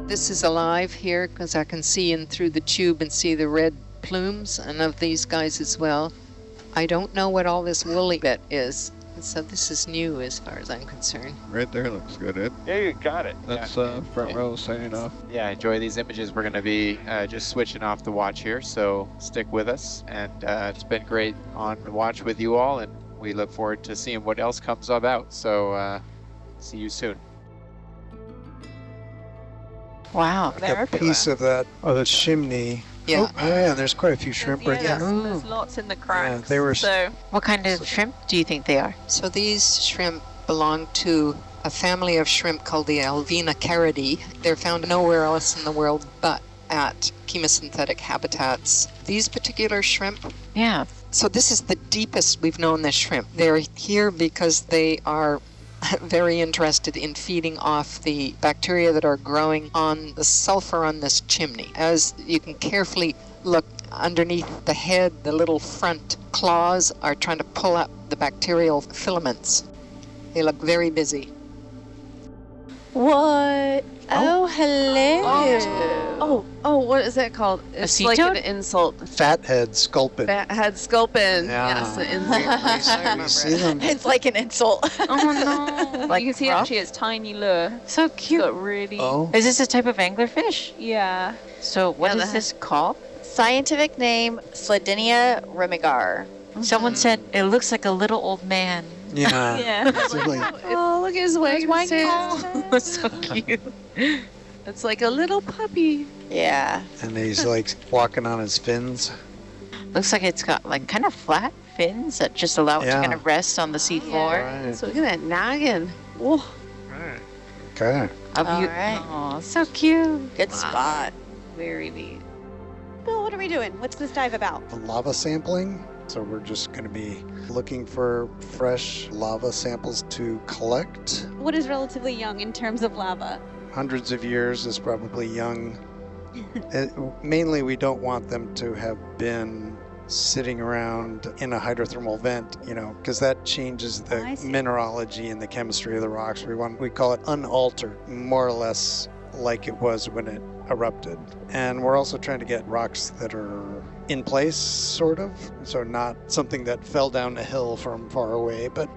This is alive here because I can see in through the tube and see the red plumes, and of these guys as well. I don't know what all this woolly bit is, so this is new as far as I'm concerned. Right there looks good, Ed. Yeah, you got it. That's front row signing off. Yeah, enjoy these images. We're going to be just switching off the watch here, so stick with us. And it's been great on the watch with you all, and we look forward to seeing what else comes about. So see you soon. Wow. A piece of that chimney. Yeah. Oh, yeah, there's quite a few shrimp right there. There's lots in the cracks. Yeah, they were. So What kind of shrimp do you think they are? So these shrimp belong to a family of shrimp called the Alvinacaridae. They're found nowhere else in the world but at chemosynthetic habitats. These particular shrimp, Yeah. so this is the deepest we've known this shrimp. They're here because they are very interested in feeding off the bacteria that are growing on the sulfur on this chimney. As you can carefully look underneath the head, the little front claws are trying to pull up the bacterial filaments. They look very busy. What? Oh, hello. oh, what is that called? It's sea like toad? an insult. Fathead sculpin. Fathead sculpin. Yeah. Yes, an insult. You see them? It's like an insult. Oh no. Like you can see rough? actually it's tiny lure. So It's cute. got really. Oh. Is this a type of anglerfish? Yeah. So what Yeah, is this called? Scientific name, Sladinia remigar. Someone said it looks like a little old man. Yeah. Yeah. It's like, Oh, look at his wings. Oh, so cute. It's like a little puppy. Yeah. and he's like walking on his fins. Looks like it's got like kind of flat fins that just allow it to Yeah. kind of rest on the seafloor. Right. So look at that noggin. Whoa. Okay. Of you. Alright. Oh, so cute. Good spot. Very neat. Bill, what are we doing? What's this dive about? The lava sampling. So we're just going to be looking for fresh lava samples to collect. What is relatively young in terms of lava? Hundreds of years is probably young. Mainly, we don't want them to have been sitting around in a hydrothermal vent, because that changes the I see. mineralogy and the chemistry of the rocks. We call it unaltered, more or less like it was when it erupted. And we're also trying to get rocks that are in place, sort of, so not something that fell down a hill from far away, but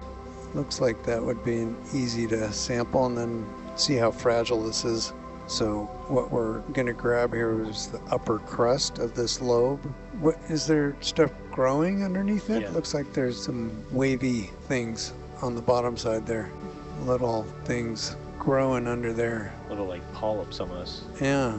looks like that would be easy to sample and then see how fragile this is. So what we're gonna grab here is the upper crust of this lobe. What is there stuff growing underneath it? Yeah. Looks like there's some wavy things on the bottom side there. Little things growing under there. Little like polyps almost. Yeah.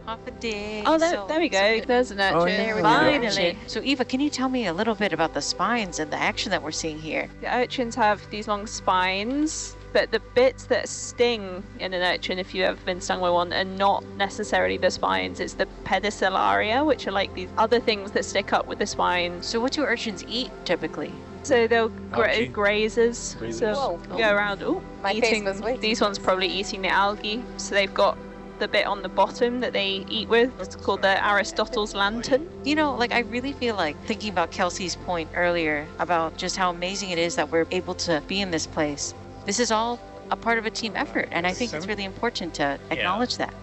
Half a day. Oh, So- there we go. There's an urchin. Oh, yeah. There we go. Finally. So Eva, can you tell me a little bit about the spines and the action that we're seeing here? The urchins have these long spines, but the bits that sting in an urchin, if you've ever been stung by one, are not necessarily the spines. It's the pedicellaria, which are like these other things that stick up with the spines. So what do urchins eat typically? So they'll Algae. grazers. Grazers. So Whoa. go around. Ooh, My face eating. was way These too ones probably eating the algae. So they've got the bit on the bottom that they eat with. It's called the Aristotle's lantern. Like I really feel like thinking about Kelsey's point earlier about just how amazing it is that we're able to be in this place. This is all a part of a team effort, and I think it's really important to acknowledge that.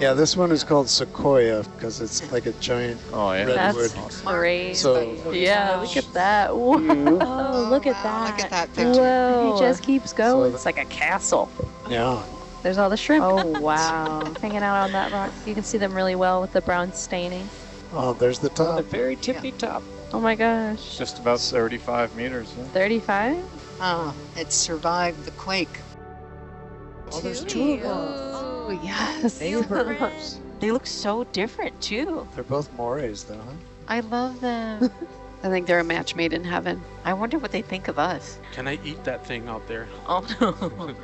Yeah, this one is called sequoia because it's like a giant Oh, yeah. redwood. That's great. So Yeah, look at that. Whoa. Oh, look at that. Look at that picture. Whoa. It just keeps going. So It's like a castle. yeah. There's all the shrimp Oh, wow. hanging out on that rock. You can see them really well with the brown staining. Oh, there's the The top. very tippy top. Oh my gosh. Just about 35 meters. Huh? 35? It survived the quake. Oh, there's two of them. Oh, yes. Neighbors. They look so different, too. They're both morays, though, huh? I love them. I think they're a match made in heaven. I wonder what they think of us. Can I eat that thing out there? Oh, no.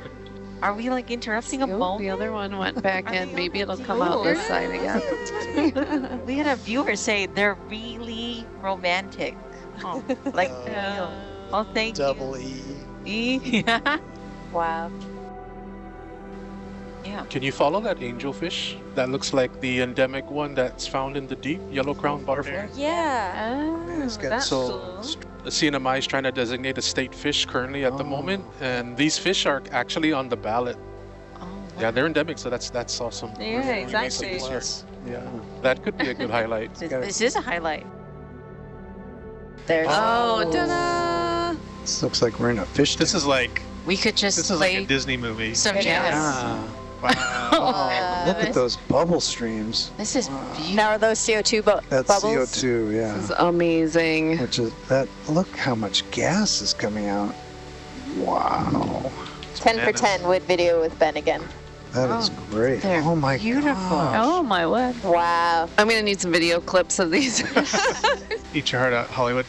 Are we, like, interrupting a Scoop, moment? the other one went back Are in. they Maybe on it'll the come out this floor? side again. We had a viewer say they're really romantic. Oh, like, oh, thank Double E. you. Yeah. Wow. Yeah. Can you follow that angelfish? That looks like the endemic one that's found in the deep, yellow-crowned butterfly. Yeah. Oh, it's got that's So cool. the CNMI is trying to designate a state fish currently at the Oh. moment, and these fish are actually on the ballot. Oh, Yeah, they're endemic, so that's awesome. Yeah, We may see exactly. this year. Plus. Yeah. That could be a good highlight. This is a highlight. There's Oh, ta-da! This looks like we're in a fish This tank. is like We could just this is like play a Disney movie. some It jazz. Ah. Wow. Oh, look at those bubble streams. This is Wow. beautiful. now are those CO2 That's bubbles? CO2, yeah. This is amazing. Which is that? Look how much gas is coming out. Wow, 10 for 10 with video with Ben again. that is great. they're Oh my beautiful. gosh. Oh my word. Wow. I'm gonna need some video clips of these. Eat your heart out, Hollywood.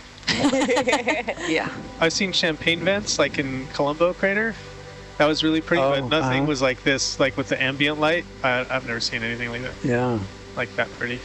Yeah. I've seen champagne vents like in Colombo crater. That was really pretty, Oh, but nothing uh-huh. was like this, like with the ambient light. I've never seen anything like that, Yeah. like that pretty.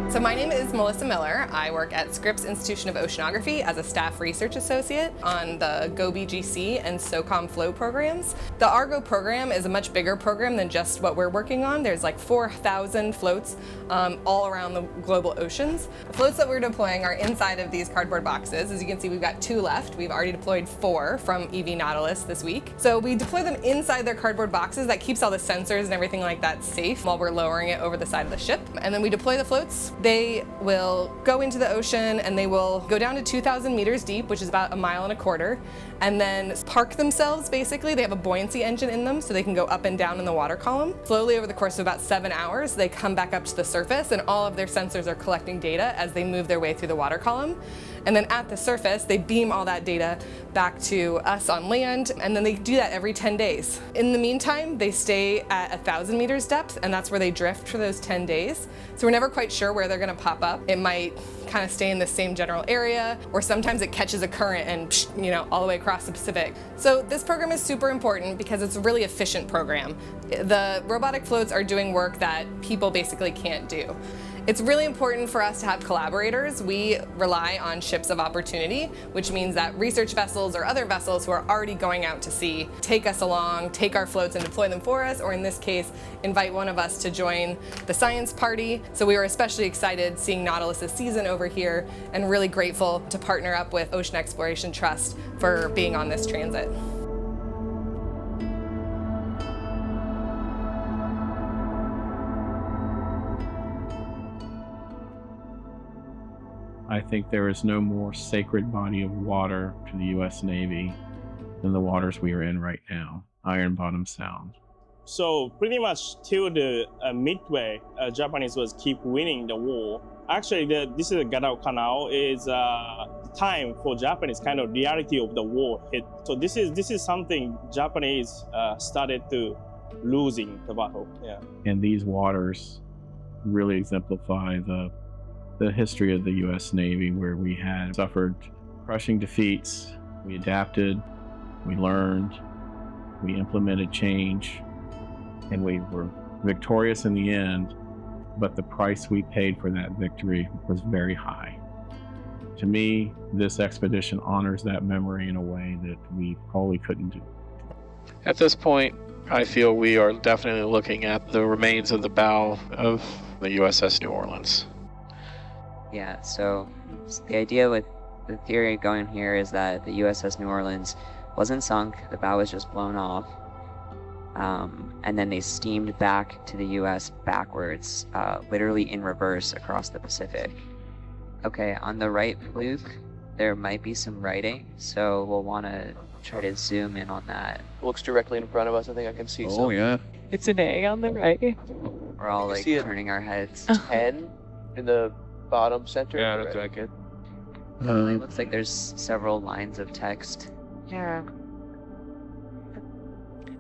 So my name is Melissa Miller. I work at Scripps Institution of Oceanography as a staff research associate on the GO-BGC and SOCOM flow programs. The Argo program is a much bigger program than just what we're working on. There's like 4,000 floats all around the global oceans. The floats that we're deploying are inside of these cardboard boxes. As you can see, we've got 2 left. We've already deployed 4 from EV Nautilus this week. So we deploy them inside their cardboard boxes. That keeps all the sensors and everything like that safe while we're lowering it over the side of the ship. And then we deploy the floats. They will go into the ocean and they will go down to 2,000 meters deep, which is about 1.25 miles, and then park themselves basically. They have a buoyancy engine in them so they can go up and down in the water column. Slowly over the course of about 7 hours, they come back up to the surface and all of their sensors are collecting data as they move their way through the water column. And then at the surface, they beam all that data back to us on land, and then they do that every 10 days. In the meantime, they stay at 1,000 meters depth, and that's where they drift for those 10 days. So we're never quite sure where they're gonna pop up. It might kind of stay in the same general area, or sometimes it catches a current and all the way across the Pacific. So this program is super important because it's a really efficient program. The robotic floats are doing work that people basically can't do. It's really important for us to have collaborators. We rely on ships of opportunity, which means that research vessels or other vessels who are already going out to sea take us along, take our floats and deploy them for us, or in this case, invite one of us to join the science party. So we were especially excited seeing Nautilus's season over here and really grateful to partner up with Ocean Exploration Trust for being on this transit. I think there is no more sacred body of water to the U.S. Navy than the waters we are in right now, Iron Bottom Sound. So pretty much till the midway, Japanese was keep winning the war. Actually, this is the Gadao Canal is time for Japanese kind of reality of the war hit. So this is something Japanese started to losing the battle. Yeah. And these waters really exemplify the history of the U.S. Navy, where we had suffered crushing defeats. We adapted, we learned, we implemented change, and we were victorious in the end, but the price we paid for that victory was very high. To me, this expedition honors that memory in a way that we probably couldn't do. At this point, I feel we are definitely looking at the remains of the bow of the USS New Orleans. Yeah, so the idea with the theory going here is that the USS New Orleans wasn't sunk, the bow was just blown off, and then they steamed back to the US backwards, literally in reverse across the Pacific. Okay, on the right fluke, there might be some writing, so we'll want to try to zoom in on that. Looks directly in front of us. I think I can see Oh, some. yeah. It's an A on the right. We're all like see it. turning our heads. 10 in the bottom center. Yeah, looks like it. It looks like there's several lines of text. Yeah.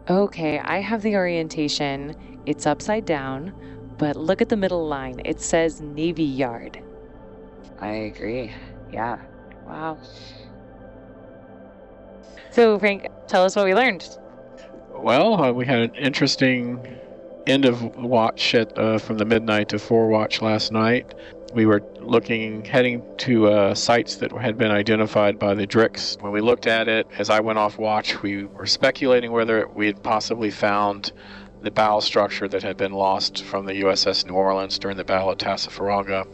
Okay, I have the orientation. It's upside down, but look at the middle line. It says Navy Yard. I agree. Yeah. Wow. So, Frank, tell us what we learned. Well, we had an interesting end of watch from the midnight to 4 watch last night. We were heading to sites that had been identified by the DRIX. When we looked at it, as I went off watch, we were speculating whether we had possibly found the bow structure that had been lost from the USS New Orleans during the Battle of Tassafaronga.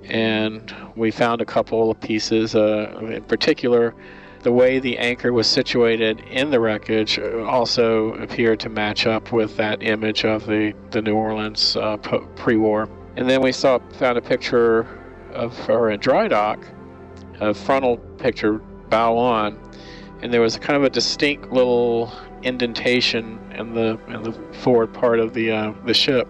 And we found a couple of pieces, in particular, the way the anchor was situated in the wreckage also appeared to match up with that image of the New Orleans pre-war. And then we found a picture of her in dry dock, a frontal picture, bow on, and there was kind of a distinct little indentation in the forward part of the ship.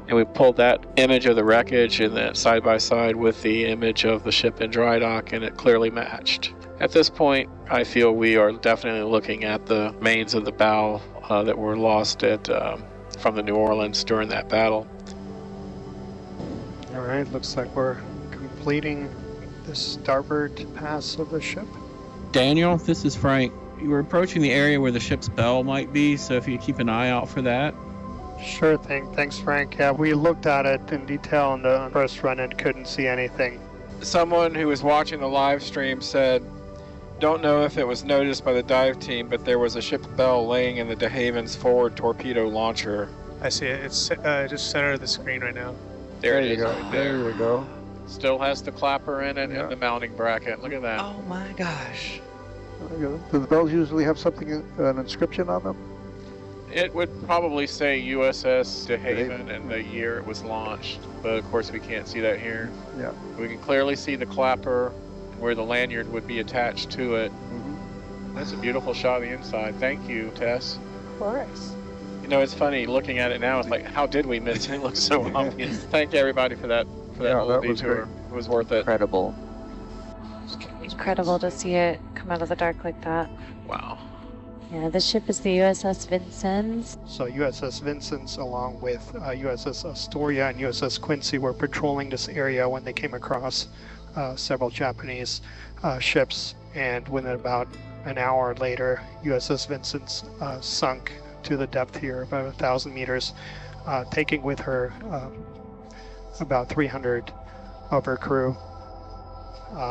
And we pulled that image of the wreckage and that side by side with the image of the ship in dry dock, and it clearly matched. At this point, I feel we are definitely looking at the remains of the bow that were lost from the New Orleans during that battle. All right, looks like we're completing the starboard pass of the ship. Daniel, this is Frank. You were approaching the area where the ship's bell might be, so if you keep an eye out for that. Sure thing. Thanks, Frank. Yeah, we looked at it in detail on the first run and couldn't see anything. Someone who was watching the live stream said, "Don't know if it was noticed by the dive team, but there was a ship's bell laying in the De Haven's forward torpedo launcher." I see it. It's just center of the screen right now. There it is. go. Right There we go. Still has the clapper in it and the mounting bracket. Look at that. Oh my gosh. Do the bells usually have something, an inscription on them? It would probably say USS De Haven and the year it was launched, but of course we can't see that here. Yeah. We can clearly see the clapper where the lanyard would be attached to it. That's a beautiful shot of the inside. Thank you, Tess. Of course. You know, it's funny looking at it now. It's like, how did we miss it? It looks so obvious. Thank you, everybody, for that little that was detour. great. It was worth it. Incredible. Incredible to see it come out of the dark like that. Wow. Yeah, the ship is the USS Vincennes. So USS Vincennes, along with USS Astoria and USS Quincy, were patrolling this area when they came across several Japanese ships. And within about an hour later, USS Vincennes sunk to the depth here, about 1,000 meters, taking with her about 300 of her crew.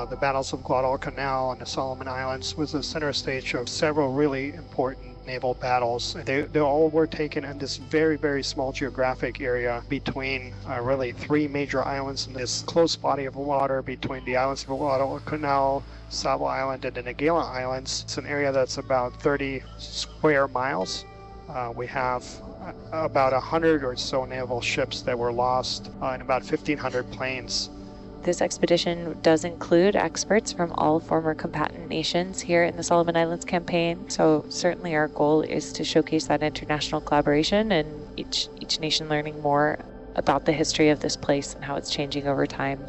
The battles of Guadalcanal and the Solomon Islands was the center stage of several really important naval battles. They all were taken in this very, very small geographic area between really 3 major islands in this close body of water between the islands of Guadalcanal, Savo Island, and the Nagala Islands. It's an area that's about 30 square miles. We have about 100 or so naval ships that were lost and about 1,500 planes. This expedition does include experts from all former combatant nations here in the Solomon Islands campaign, so certainly our goal is to showcase that international collaboration and each nation learning more about the history of this place and how it's changing over time.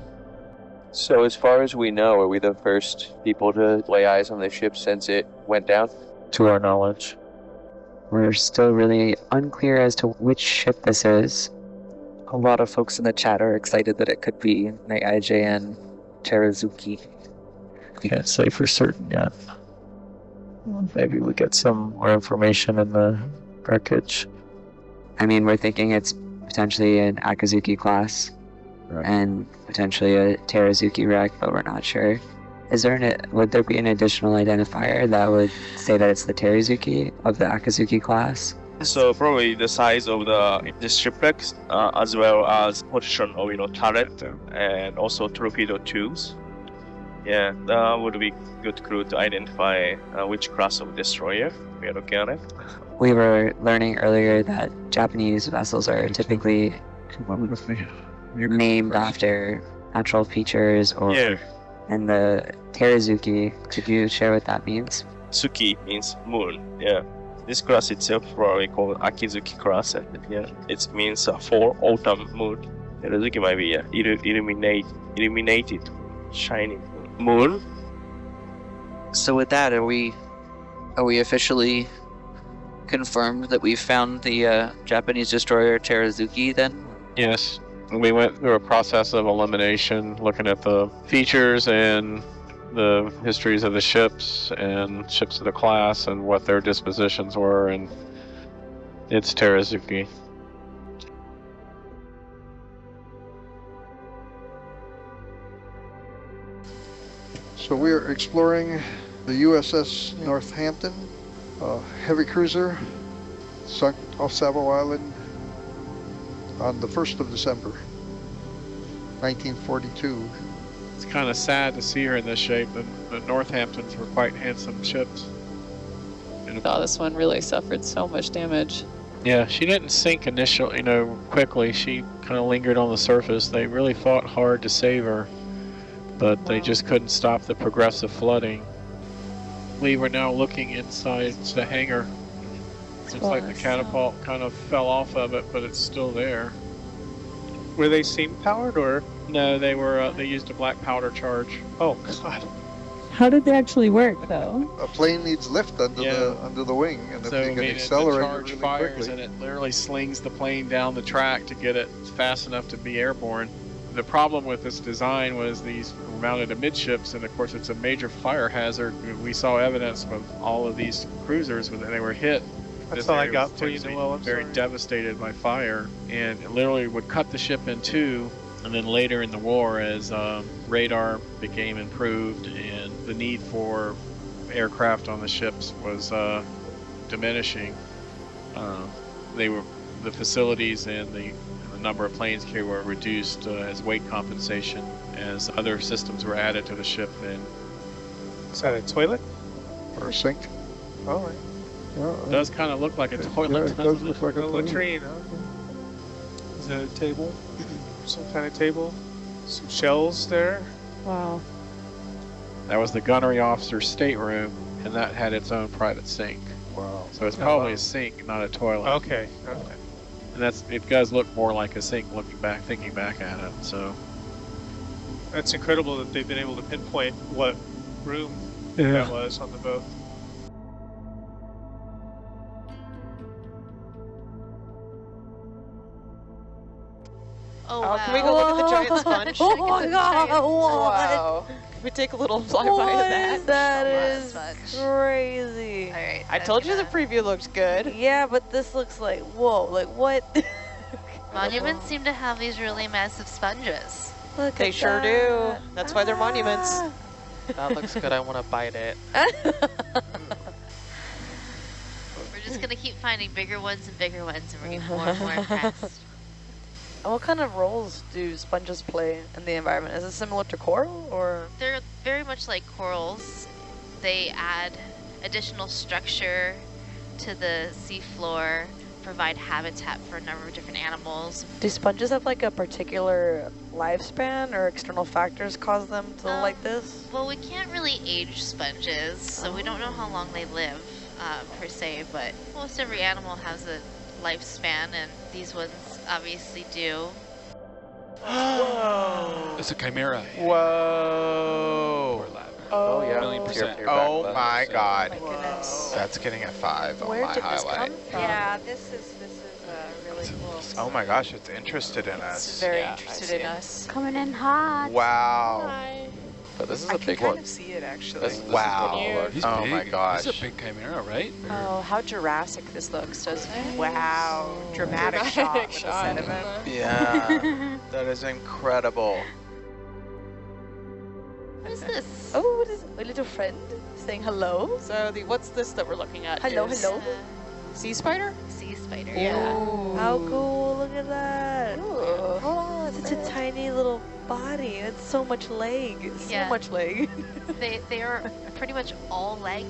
So as far as we know, are we the first people to lay eyes on the ship since it went down? To our knowledge. We're still really unclear as to which ship this is. A lot of folks in the chat are excited that it could be the IJN Terazuki. Can't say for certain yet. Maybe we get some more information in the wreckage. I mean, we're thinking it's potentially an Akazuki class and potentially a Terazuki wreck, but we're not sure. Would there be an additional identifier that would say that it's the Terazuki of the Akazuki class? So probably the size of the shipwrecks, as well as position of turret and also torpedo tubes. Yeah, that would be good clue to identify which class of destroyer we are looking at it. We were learning earlier that Japanese vessels are typically named after natural features or And the Teruzuki, could you share what that means? Tsuki means moon. Yeah. This cross itself probably called Akizuki cross, and yeah, it means full autumn moon. Teruzuki might be illuminated, shining moon. So with that, are we officially confirmed that we found the Japanese destroyer Teruzuki then? Yes. We went through a process of elimination, looking at the features and the histories of the ships and ships of the class and what their dispositions were, and it's Teruzuki. So we are exploring the USS Northampton, a heavy cruiser, sunk off Savo Island on the 1st of December, 1942. It's kind of sad to see her in this shape. The Northamptons were quite handsome ships. Oh, this one really suffered so much damage. Yeah, she didn't sink initially, quickly. She kind of lingered on the surface. They really fought hard to save her, but they just couldn't stop the progressive flooding. We were now looking inside the hangar. Looks like the catapult kind of fell off of it, but it's still there. Were they steam powered or? No, they were. They used a black powder charge. Oh God! How did they actually work, though? A plane needs lift under the wing, and So if you can the accelerate it charge really fires, quickly. and it literally slings the plane down the track to get it fast enough to be airborne. The problem with this design was these were mounted amidships, and of course it's a major fire hazard. We saw evidence with all of these cruisers when they were hit. That's This all I area got was for you, tending to Noel. be very devastated by fire, and it literally would cut the ship in two. And then later in the war, as radar became improved and the need for aircraft on the ships was diminishing, the facilities and the number of planes carried were reduced as weight compensation as other systems were added to the ship. And is that a toilet or a sink? Oh, right. Yeah, it does kind of look like a toilet. Yeah, it does look like a latrine. Huh? Is that a table? Some kind of table? Some shelves there? Wow. That was the gunnery officer's stateroom, and that had its own private sink. Wow. So it's probably a sink, not a toilet. Okay. And it does look more like a sink thinking back at it. So that's incredible that they've been able to pinpoint what room that was on the boat. Oh, wow. Can we go look at the giant sponge? Oh my god, Wow. Can we take a little flyby of that? That is crazy. Alright, I told you the preview looked good. Yeah, but this looks like, whoa, like what? Monuments seem to have these really massive sponges. Look They at sure that. do. That's why they're monuments. That looks good. I want to bite it. We're just going to keep finding bigger ones, and we're getting more and more impressed. And what kind of roles do sponges play in the environment? Is it similar to coral, or? They're very much like corals. They add additional structure to the seafloor, provide habitat for a number of different animals. Do sponges have like a particular lifespan, or external factors cause them to look like this? Well, we can't really age sponges, so we don't know how long they live per se, but most every animal has a lifespan, and these ones obviously do. Whoa! It's a chimera. Whoa! Oh, yeah. $1,000,000 Oh my god. Oh my goodness. That's getting a 5 on Where my did this highlight. come from? Yeah, this is really cool. Oh my gosh, it's interested in us. It's very interested in us. Coming in hot. Wow. Hi. But this is I a can big kind one. of see it actually. This wow. He's Oh big. my gosh. This is a big chimera, right? Oh, how Jurassic this looks, doesn't it? Wow. Dramatic shot with the sediment. Yeah. That is incredible. What is this? Oh, what is my little friend saying hello? So what's this that we're looking at? Hello, is hello. Sea spider? Sea spider, Yeah. How cool, look at that. Ooh. Oh, such a tiny little body. It's so much leg. So much leg. They are pretty much all leg.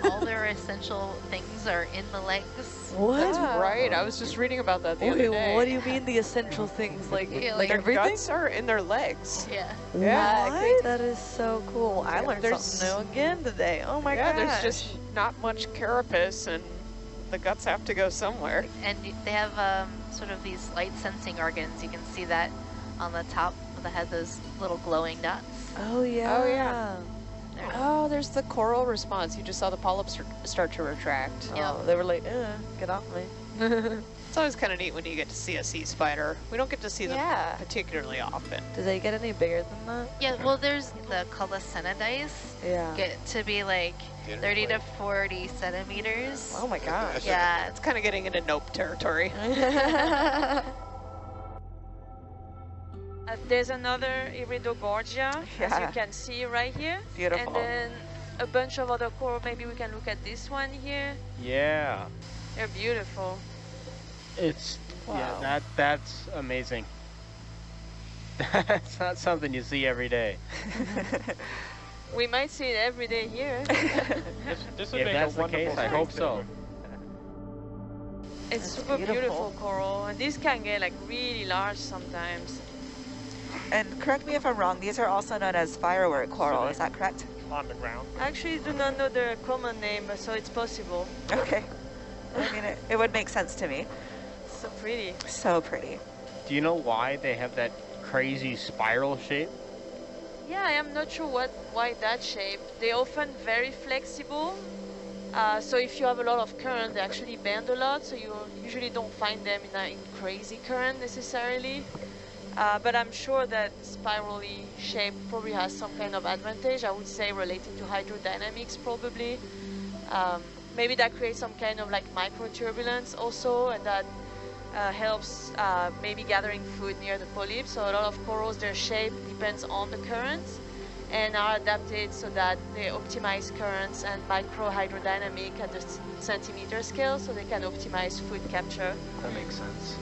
All their essential things are in the legs. What? That's right. I was just reading about that the other day. What do you mean the essential things? Like their everything? guts are in their legs. Yeah. What? That is so cool. I learned There's- something new again today. Oh my yeah, gosh. there's just not much carapace, and the guts have to go somewhere. And they have sort of these light sensing organs. You can see that on the top of the head, those little glowing dots. Oh yeah. Oh yeah. Oh, there's the coral response. You just saw the polyps start to retract. Oh, they were like, get off me. It's always kind of neat when you get to see a sea spider. We don't get to see them particularly often. Do they get any bigger than that? Yeah, well, there's the Colossenadice. Yeah. Get to be like 30 to 40 centimeters. Oh my gosh. Yeah. It's kind of getting into nope territory. There's another Iridogorgia, as you can see right here. Beautiful. And then a bunch of other coral. Maybe we can look at this one here. Yeah. They're beautiful. It's Wow. that's amazing. That's not something you see every day. We might see it every day here. This would if that's the case, I hope so. It's super beautiful coral, and these can get like really large sometimes. And correct me if I'm wrong, these are also known as firework coral, is that correct? On the ground. I actually do not know the common name, so it's possible. Okay. I mean, it would make sense to me. So pretty. So pretty. Do you know why they have that crazy spiral shape? Yeah, I am not sure why that shape. They're often very flexible. So if you have a lot of current, they actually bend a lot, so you usually don't find them in crazy current necessarily. But I'm sure that spirally shape probably has some kind of advantage, I would say related to hydrodynamics probably. Maybe that creates some kind of like microturbulence also, and that helps maybe gathering food near the polyps. So a lot of corals, their shape depends on the currents and are adapted so that they optimize currents and micro hydrodynamic at the centimeter scale, so they can optimize food capture. That makes sense.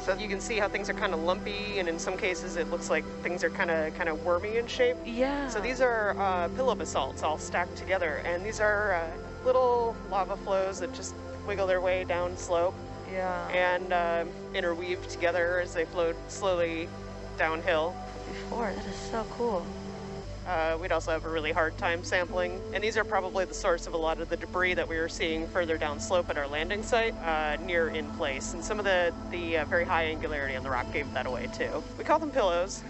So you can see how things are kind of lumpy, and in some cases it looks like things are kind of wormy in shape. Yeah. So these are pillow basalts all stacked together, and these are little lava flows that just wiggle their way down slope. Yeah. And interweave together as they float slowly downhill. Before, that is so cool. We'd also have a really hard time sampling, and these are probably the source of a lot of the debris that we were seeing further down slope at our landing site, near in place. And some of the very high angularity on the rock gave that away too. We call them pillows.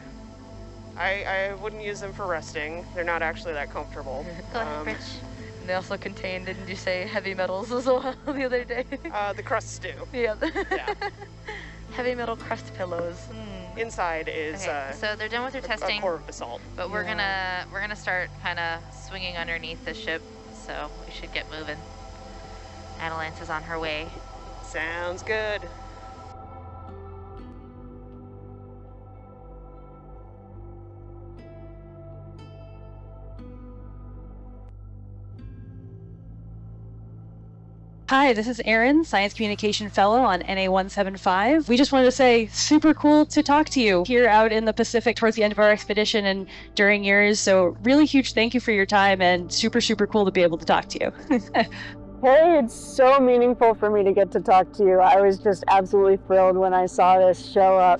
I wouldn't use them for resting. They're not actually that comfortable. And they also contain, didn't you say, heavy metals as well the other day? The crusts do. Yeah. Yeah. Heavy metal crust pillows. Inside is so they're done with their testing, a core of basalt. but we're gonna start kind of swinging underneath the ship, so we should get moving. Adelance is on her way. Sounds good. Hi, this is Erin, Science Communication Fellow on NA 175. We just wanted to say, super cool to talk to you here out in the Pacific towards the end of our expedition and during yours. So really huge thank you for your time, and super, super cool to be able to talk to you. Hey, it's so meaningful for me to get to talk to you. I was just absolutely thrilled when I saw this show up.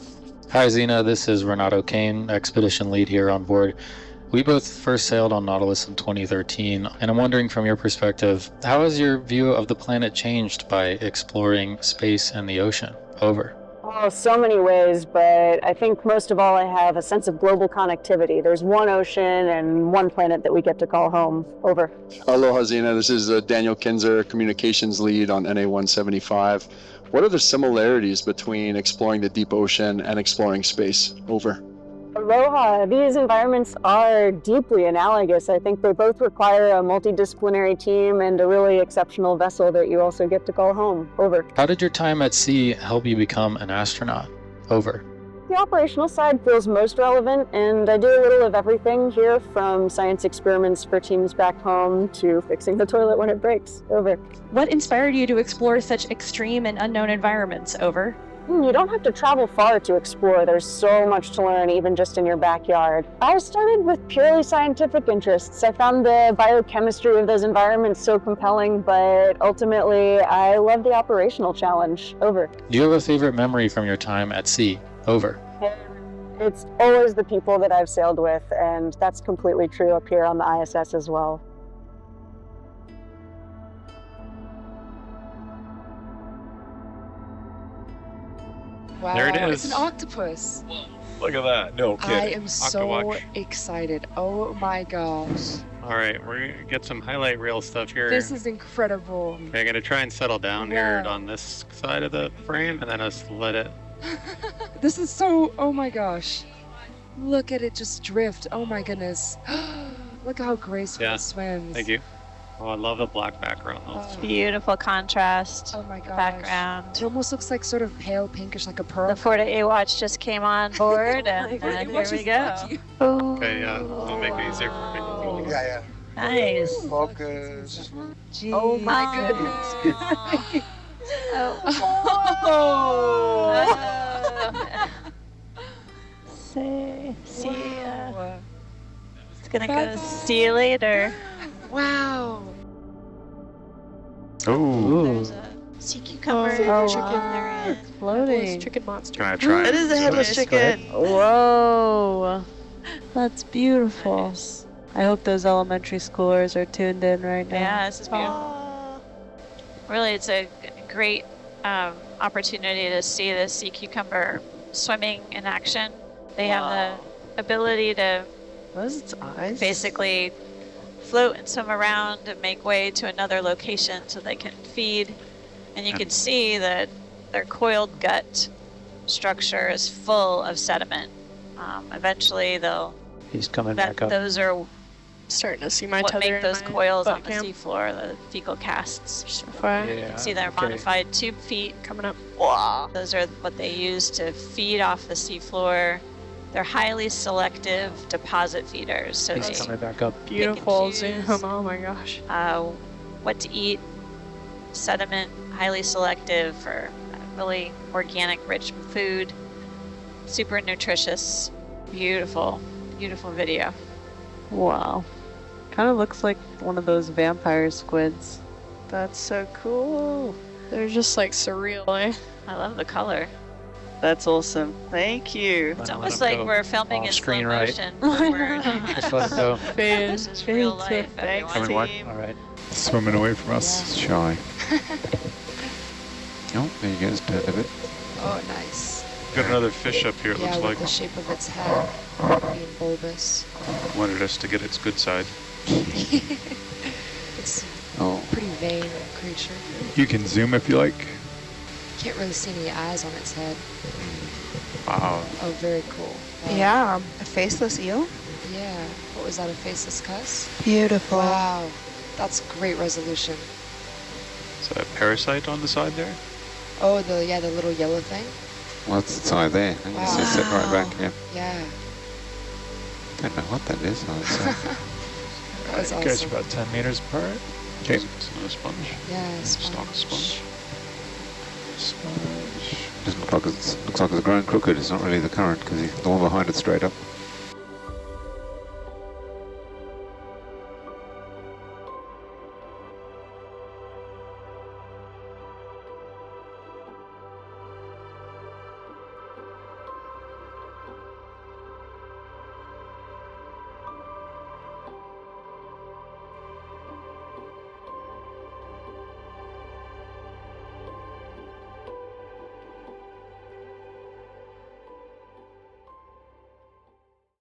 Hi Zena, this is Renato Kane, expedition lead here on board. We both first sailed on Nautilus in 2013, and I'm wondering from your perspective, how has your view of the planet changed by exploring space and the ocean? Over. Oh, so many ways, but I think most of all I have a sense of global connectivity. There's one ocean and one planet that we get to call home. Over. Aloha Zena, this is Daniel Kinzer, communications lead on NA 175. What are the similarities between exploring the deep ocean and exploring space? Over. Aloha. These environments are deeply analogous. I think they both require a multidisciplinary team and a really exceptional vessel that you also get to call home. Over. How did your time at sea help you become an astronaut? Over. The operational side feels most relevant, and I do a little of everything here, from science experiments for teams back home to fixing the toilet when it breaks. Over. What inspired you to explore such extreme and unknown environments? Over. You don't have to travel far to explore. There's so much to learn, even just in your backyard. I started with purely scientific interests. I found the biochemistry of those environments so compelling, but ultimately, I love the operational challenge. Over. Do you have a favorite memory from your time at sea? Over. It's always the people that I've sailed with, and that's completely true up here on the ISS as well. Wow, There it it's is. an octopus. Look at that. No kidding. I am so Octowatch. excited. Oh my gosh. All right, we're going to get some highlight reel stuff here. This is incredible. We're going to try and settle down here Wow. on this side of the frame, and then us let it. This is so, oh my gosh. Look at it just drift. Oh my goodness. Look how graceful Yeah. it swims. Thank you. Oh, I love the black background. Though. Beautiful contrast. Oh my gosh. Background. It almost looks like sort of pale pinkish, like a pearl. The Florida A-Watch just came on board, and here we go. Okay, yeah. It'll make it easier for me. Yeah. Nice. Focus. Oh my goodness. See ya. It's gonna go see you later. Wow. Oh. Sea cucumber chicken there is. Floating. Chicken monster. Can I try? It is a headless chicken. Whoa. That's beautiful. I hope those elementary schoolers are tuned in right now. Yeah, this is beautiful. Really, it's a great opportunity to see the sea cucumber swimming in action. They have the ability to basically float and swim around and make way to another location so they can feed. And you can see that their coiled gut structure is full of sediment. Eventually, He's coming back up. those are starting to see my what tether make those in my coils on butt the cam. seafloor, the fecal casts. You Yeah, can see their okay. modified tube feet coming up. Wow. Those are what they use to feed off the seafloor. They're highly selective deposit feeders. So He's they coming back up. Beautiful choose. zoom. Oh my gosh. What to eat, sediment, highly selective for really organic, rich food, super nutritious, beautiful, beautiful video. Wow. Kind of looks like one of those vampire squids. That's so cool. They're just like surreal, eh? I love the color. That's awesome. Thank you. It's almost like we're filming in slow screen, right? motion. Just let it go. This is real life, everyone. Coming what? All right. Swimming away from us. Shy. Oh, there you go. It's turned a bit. Oh, nice. Got another fish up here, it Yeah, looks with like. the shape of its head being bulbous. Wanted us to get its good side. It's Oh. a pretty vain creature. You can zoom if you like. Can't really see any eyes on its head. Wow. Oh, very cool. Wow. Yeah, a faceless eel. Yeah. What was that, a faceless cuss? Beautiful. Wow. That's great resolution. Is that a parasite on the side there? Oh, the little yellow thing? What's the side there? I can see it sitting right back, yeah. Yeah. Don't know what that is. That was It goes awesome. about 10 meters apart. Okay. It's not a sponge. Yeah, Stock sponge. Doesn't look like looks like it's growing crooked. It's not really the current because the one behind it's straight up.